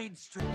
mainstream.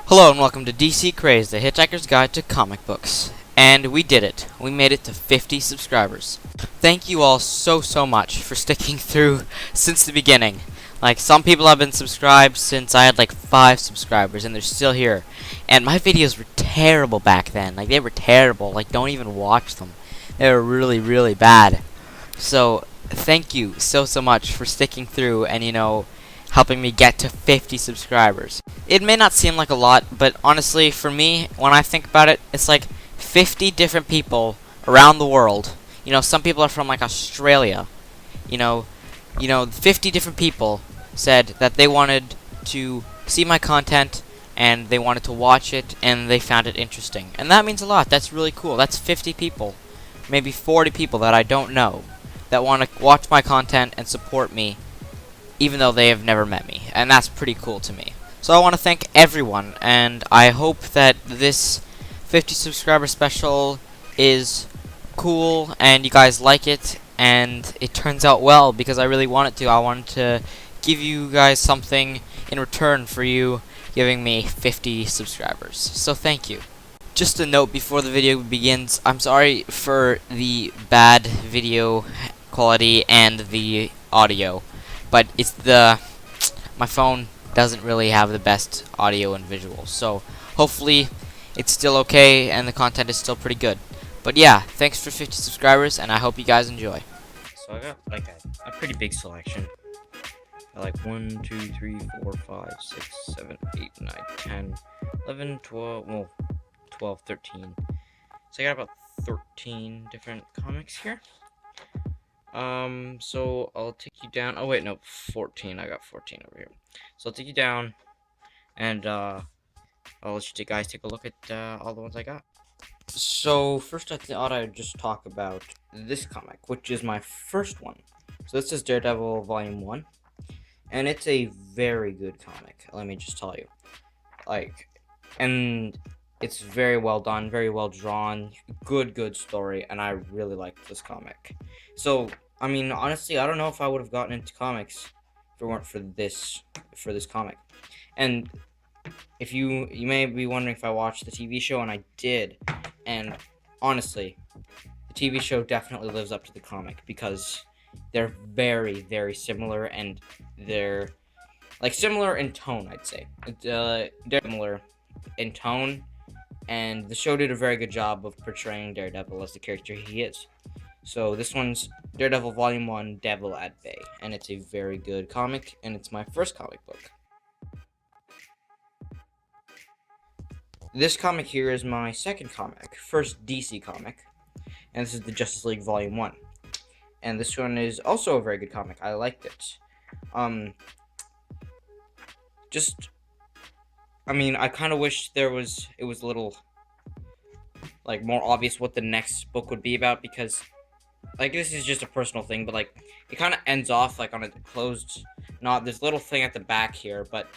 Hello and welcome to DC Craze, the Hitchhiker's Guide to Comic Books. And we did it. We made it to 50 subscribers. Thank you all so much for sticking through since the beginning. Like, some people have been subscribed since I had like 5 subscribers and they're still here. And my videos were terrible back then. Like, they were terrible. Like, don't even watch them. They were really bad. So, thank you so much for sticking through and, helping me get to 50 subscribers. It may not seem like a lot, but honestly, for me, when I think about it, it's like 50 different people around the world. Some people are from like Australia. 50 different people said that they wanted to see my content and they wanted to watch it and they found it interesting. And that means a lot. That's really cool. That's 50 people, maybe 40 people that I don't know that want to watch my content and support me even though they have never met me, and that's pretty cool to me. So I want to thank everyone, and I hope that this 50 subscriber special is cool, and you guys like it, and it turns out well, because I really want it to. I wanted to give you guys something in return for you giving me 50 subscribers. So thank you. Just a note before the video begins, I'm sorry for the bad video quality and the audio. But my phone doesn't really have the best audio and visuals, so hopefully it's still okay and the content is still pretty good. But yeah, thanks for 50 subscribers, and I hope you guys enjoy. So I got like a pretty big selection. I like 1, 2, 3, 4, 5, 6, 7, 8, 9, 10, 11, 12, well, 12, 13. So I got about 13 different comics here. So I'll take you down. Oh wait, no, 14. I got 14 over here. So I'll take you down, and I'll let you guys take a look at all the ones I got. So first, I thought I'd just talk about this comic, which is my first one. So this is Daredevil Volume 1, and it's a very good comic. Let me just tell you, and it's very well done, very well drawn, good story, and I really like this comic. So, I mean, honestly, I don't know if I would have gotten into comics if it weren't for this comic. And if you may be wondering if I watched the TV show, and I did. And honestly, the TV show definitely lives up to the comic because they're very similar, and they're like similar in tone, I'd say. They're similar in tone, and the show did a very good job of portraying Daredevil as the character he is. So this one's Daredevil Volume 1, Devil at Bay, and it's a very good comic, and it's my first comic book. This comic here is my second comic, first DC comic, and this is the Justice League Volume 1. And this one is also a very good comic. I liked it. I kind of wish it was a little, like, more obvious what the next book would be about, because like, this is just a personal thing, but like, it kind of ends off like on a closed, not this little thing at the back here, but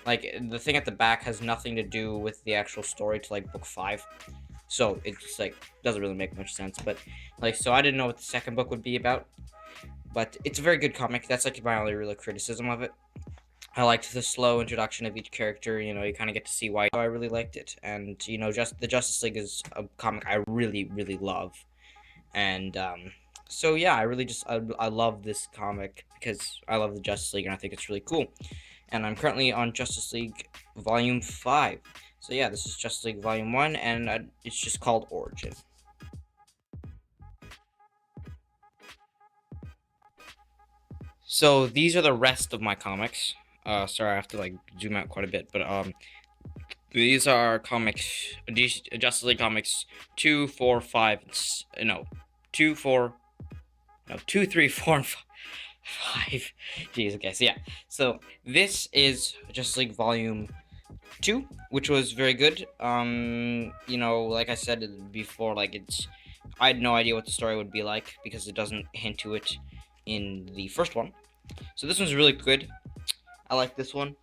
like the thing at the back has nothing to do with the actual story to like book 5, so it just like doesn't really make much sense. But like, so I didn't know what the second book would be about, but it's a very good comic. That's like my only real criticism of it. I liked the slow introduction of each character. You know, you kind of get to see why I really liked it, and you know, just the Justice League is a comic I really love, and so yeah, I really just I love this comic because I love the Justice League and I think it's really cool. And I'm currently on Justice League Volume 5. So yeah, this is Justice League Volume 1, and it's just called Origin. So these are the rest of my comics. Sorry, I have to like zoom out quite a bit, but these are comics, these Justice League comics 2, 4, 5, no, 2, 4, no, 2, 3, 4, and 5. Jeez, okay, so yeah. So this is Justice League Volume 2, which was very good. You know, like I said before, like I had no idea what the story would be like because it doesn't hint to it in the first one. So this one's really good. I like this one.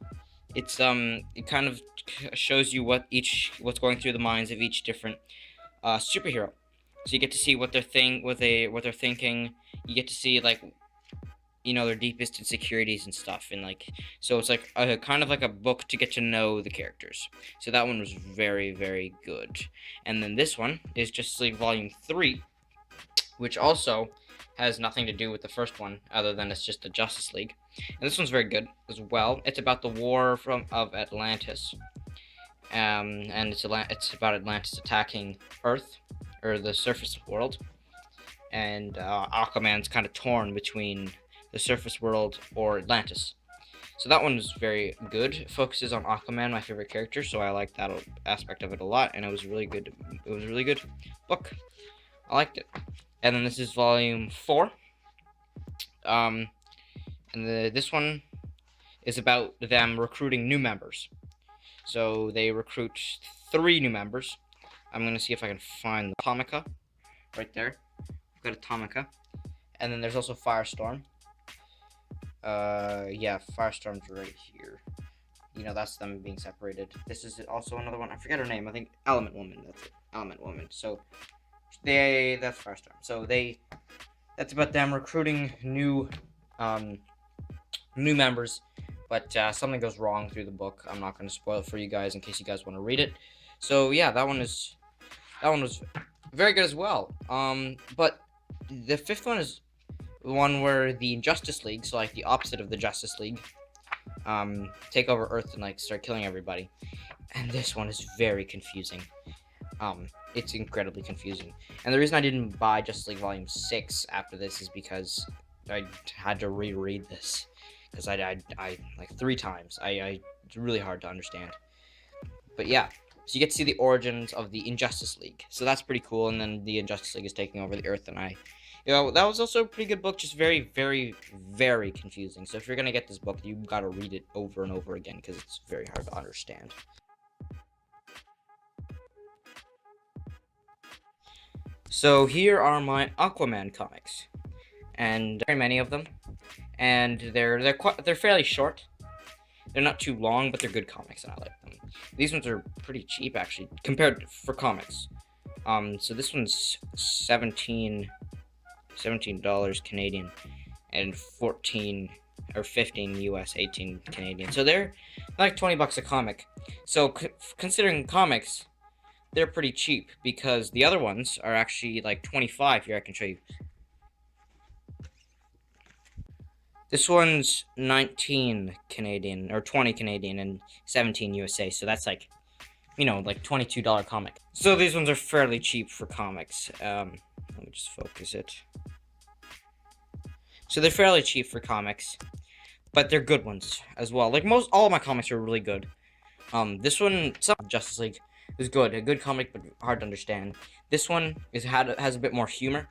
It kind of shows you what's going through the minds of each different superhero. So you get to see what they're thinking. You get to see like, you know, their deepest insecurities and stuff, and like, so it's like a kind of like a book to get to know the characters. So that one was very good. And then this one is Justice League Volume 3, which also has nothing to do with the first one other than it's just the Justice League. And this one's very good as well. It's about the war of Atlantis, and it's about Atlantis attacking Earth, or the surface world, and Aquaman's kind of torn between the surface world or Atlantis. So that one was very good. It focuses on Aquaman, my favorite character, so I like that aspect of it a lot, and it was really good. It was a really good book. I liked it. And then this is Volume 4. And this one is about them recruiting new members. So they recruit 3 new members. I'm going to see if I can find Atomica right there. I've got Atomica. And then there's also Firestorm. Yeah, Firestorm's right here. You know, that's them being separated. This is also another one. I forget her name. I think Element Woman. That's it. Element Woman. So that's Firestorm. So that's about them recruiting new members, but something goes wrong through the book. I'm not going to spoil it for you guys in case you guys want to read it. So yeah, that one was very good as well. But the 5th one is the one where the Justice League, so like the opposite of the Justice League, take over Earth and like start killing everybody. And this one is very confusing. It's incredibly confusing. And the reason I didn't buy Justice League Volume 6 after this is because I had to reread this. Because I like 3 times. It's really hard to understand. But yeah, so you get to see the origins of the Injustice League. So that's pretty cool. And then the Injustice League is taking over the Earth, and you know, that was also a pretty good book, just very confusing. So if you're gonna get this book, you gotta read it over and over again because it's very hard to understand. So here are my Aquaman comics, and very many of them, and they're fairly short. They're not too long, but they're good comics, and I like them. These ones are pretty cheap actually compared for comics. So this one's $17 Canadian, and 14 or 15 US, 18 Canadian. So they're like $20 a comic. So considering comics, they're pretty cheap because the other ones are actually like 25. Here, I can show you. This one's 19 Canadian or 20 Canadian and 17 USA. So that's like, you know, like $22 comic. So these ones are fairly cheap for comics. Let me just focus it. So they're fairly cheap for comics, but they're good ones as well. Like all of my comics are really good. This one, Justice League, is good. A good comic, but hard to understand. This one has a bit more humor,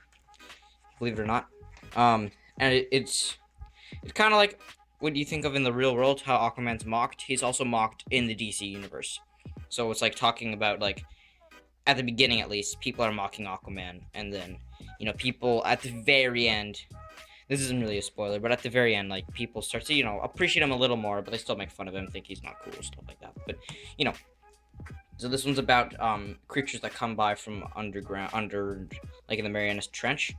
believe it or not. And it's kind of like what you think of in the real world, how Aquaman's mocked. He's also mocked in the DC universe. So it's like talking about, like, at the beginning at least, people are mocking Aquaman, and then, you know, people at the very end, this isn't really a spoiler, but at the very end, like, people start to, you know, appreciate him a little more, but they still make fun of him, think he's not cool, stuff like that. But, you know, so this one's about creatures that come by from under, like, in the Marianas Trench.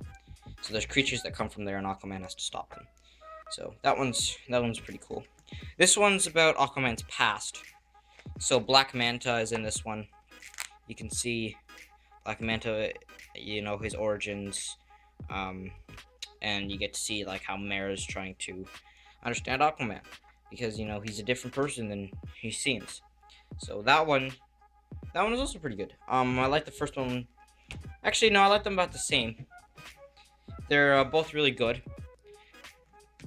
So there's creatures that come from there, and Aquaman has to stop them. So that one's pretty cool. This one's about Aquaman's past. So Black Manta is in this one. You can see Black Manta, his origins, and you get to see like how Mara's trying to understand Aquaman because he's a different person than he seems. So that one is also pretty good. I like the first one. Actually, no, I like them about the same. They're both really good.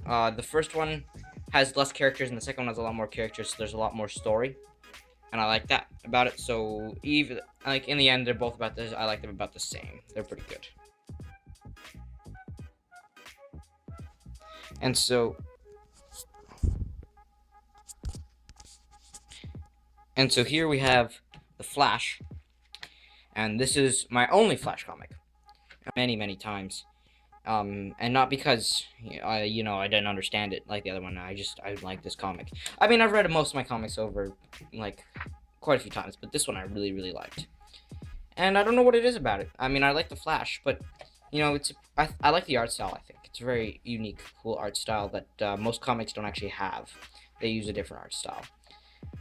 The first one has less characters, and the second one has a lot more characters. So there's a lot more story, and I like that about it. So even like in the end, they're both about this. I like them about the same. They're pretty good. And so here we have the Flash, and this is my only Flash comic. Many times. And not because I didn't understand it like the other one. I like this comic. I mean, I've read most of my comics over like quite a few times, but this one I really liked. And I don't know what it is about it. I mean, I like the Flash, but I like the art style. I think it's a very unique, cool art style that most comics don't actually have. They use a different art style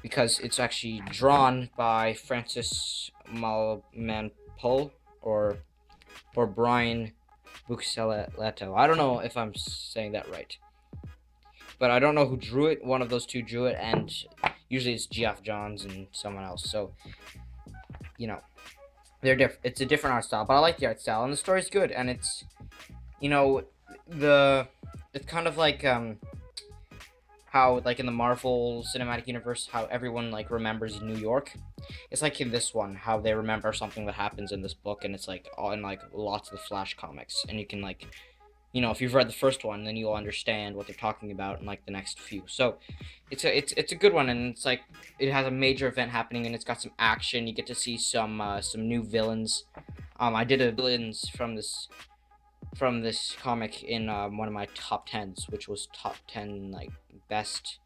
because it's actually drawn by Francis Malmanpole or Brian Buccellato. I don't know if I'm saying that right, but I don't know who drew it. One of those two drew it, and usually it's Geoff Johns and someone else. So, they're different. It's a different art style, but I like the art style, and the story's good. And it's, it's kind of like how like in the Marvel Cinematic Universe, how everyone like remembers New York. It's like in this one, how they remember something that happens in this book, and it's like all in like lots of the Flash comics, and you can like, if you've read the first one, then you'll understand what they're talking about in like the next few. So, it's a good one, and it's like it has a major event happening, and it's got some action. You get to see some new villains. I did a villains from this comic in one of my top 10s, which was top 10 like best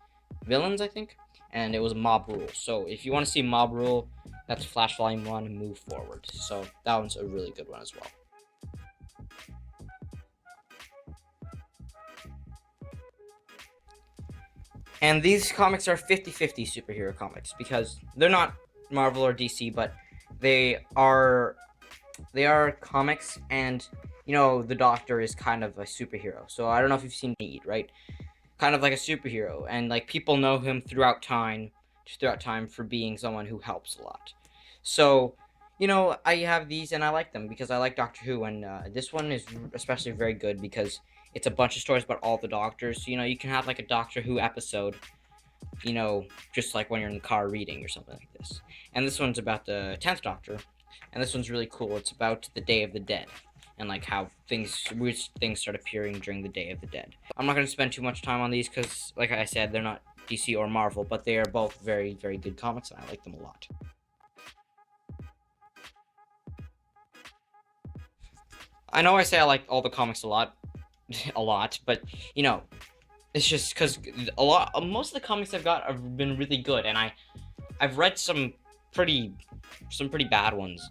villains, I think, and it was Mob Rule. So if you want to see Mob Rule, that's Flash Volume 1 and move forward. So that one's a really good one as well. And these comics are 50-50 superhero comics because they're not Marvel or DC, but they are comics, and the Doctor is kind of a superhero. So I don't know if you've seen Need, right? Kind of like a superhero, and like people know him throughout time for being someone who helps a lot. So I have these, and I like them because I like Doctor Who, and this one is especially very good because it's a bunch of stories about all the Doctors. So, you can have like a Doctor Who episode, just like when you're in the car reading or something like this. And this one's about the 10th Doctor, and this one's really cool. It's about the Day of the Dead, and like how weird things start appearing during the Day of the Dead. I'm not going to spend too much time on these because, like I said, they're not DC or Marvel, but they are both very, very good comics, and I like them a lot. I know I say I like all the comics a lot, but it's just because most of the comics I've got have been really good, and I've read some pretty bad ones,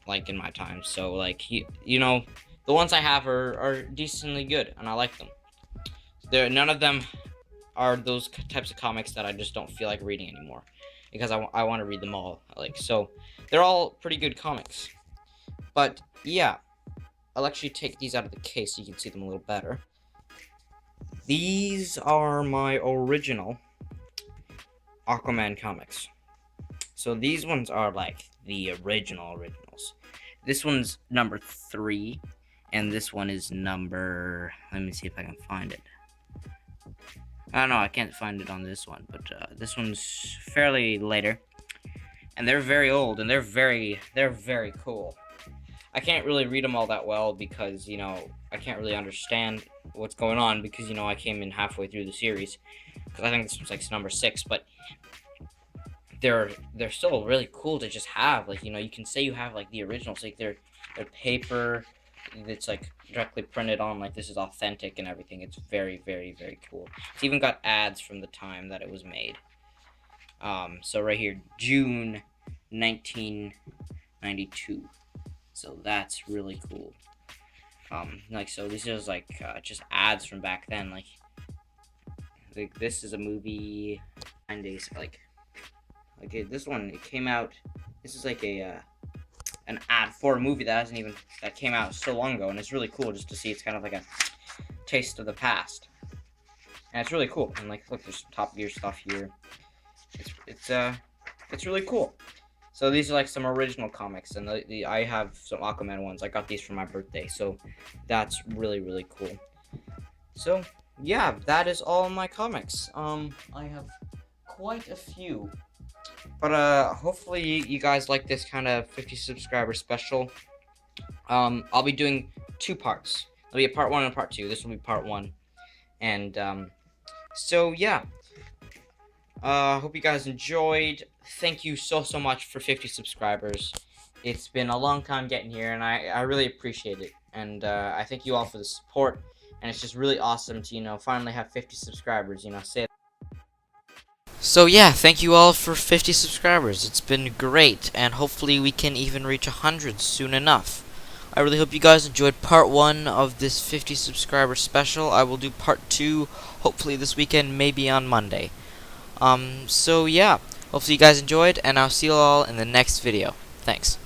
like in my time. So like the ones I have are decently good, and I like them. None of them are those types of comics that I just don't feel like reading anymore, because I want to read them all. So they're all pretty good comics. But yeah, I'll actually take these out of the case so you can see them a little better. These are my original Aquaman comics. So these ones are like the originals. This one's number 3, and this one is number... Let me see if I can find it. I don't know, I can't find it on this one, but this one's fairly later. And they're very old, and they're very cool. I can't really read them all that well because, I can't really understand what's going on because, I came in halfway through the series. Because I think this one's like number 6, but they're still really cool to just have. Like, you can say you have like the originals, like they're paper that's like directly printed on, like this is authentic and everything. It's very, very cool. It's even got ads from the time that it was made. So right here, June 1992. So that's really cool. So this is like just ads from back then. Like Like this is a movie 9 days this one, it came out. This is like a an ad for a movie that came out so long ago, and it's really cool just to see. It's kind of like a taste of the past, and it's really cool. And like, look, there's some Top Gear stuff here. It's really cool. So these are like some original comics, and I have some Aquaman ones. I got these for my birthday, so that's really cool. So yeah, that is all my comics. I have quite a few, but hopefully you guys like this kind of 50 subscriber special. I'll be doing 2 parts. There'll be a part 1 and a part 2. This will be part 1, and so yeah. Hope you guys enjoyed. Thank you so much for 50 subscribers. It's been a long time getting here, and I really appreciate it. And I thank you all for the support. And it's just really awesome to, finally have 50 subscribers, say. So yeah, thank you all for 50 subscribers. It's been great, and hopefully we can even reach 100 soon enough. I really hope you guys enjoyed part 1 of this 50 subscriber special. I will do part 2 hopefully this weekend, maybe on Monday. So yeah, hopefully you guys enjoyed, and I'll see you all in the next video. Thanks.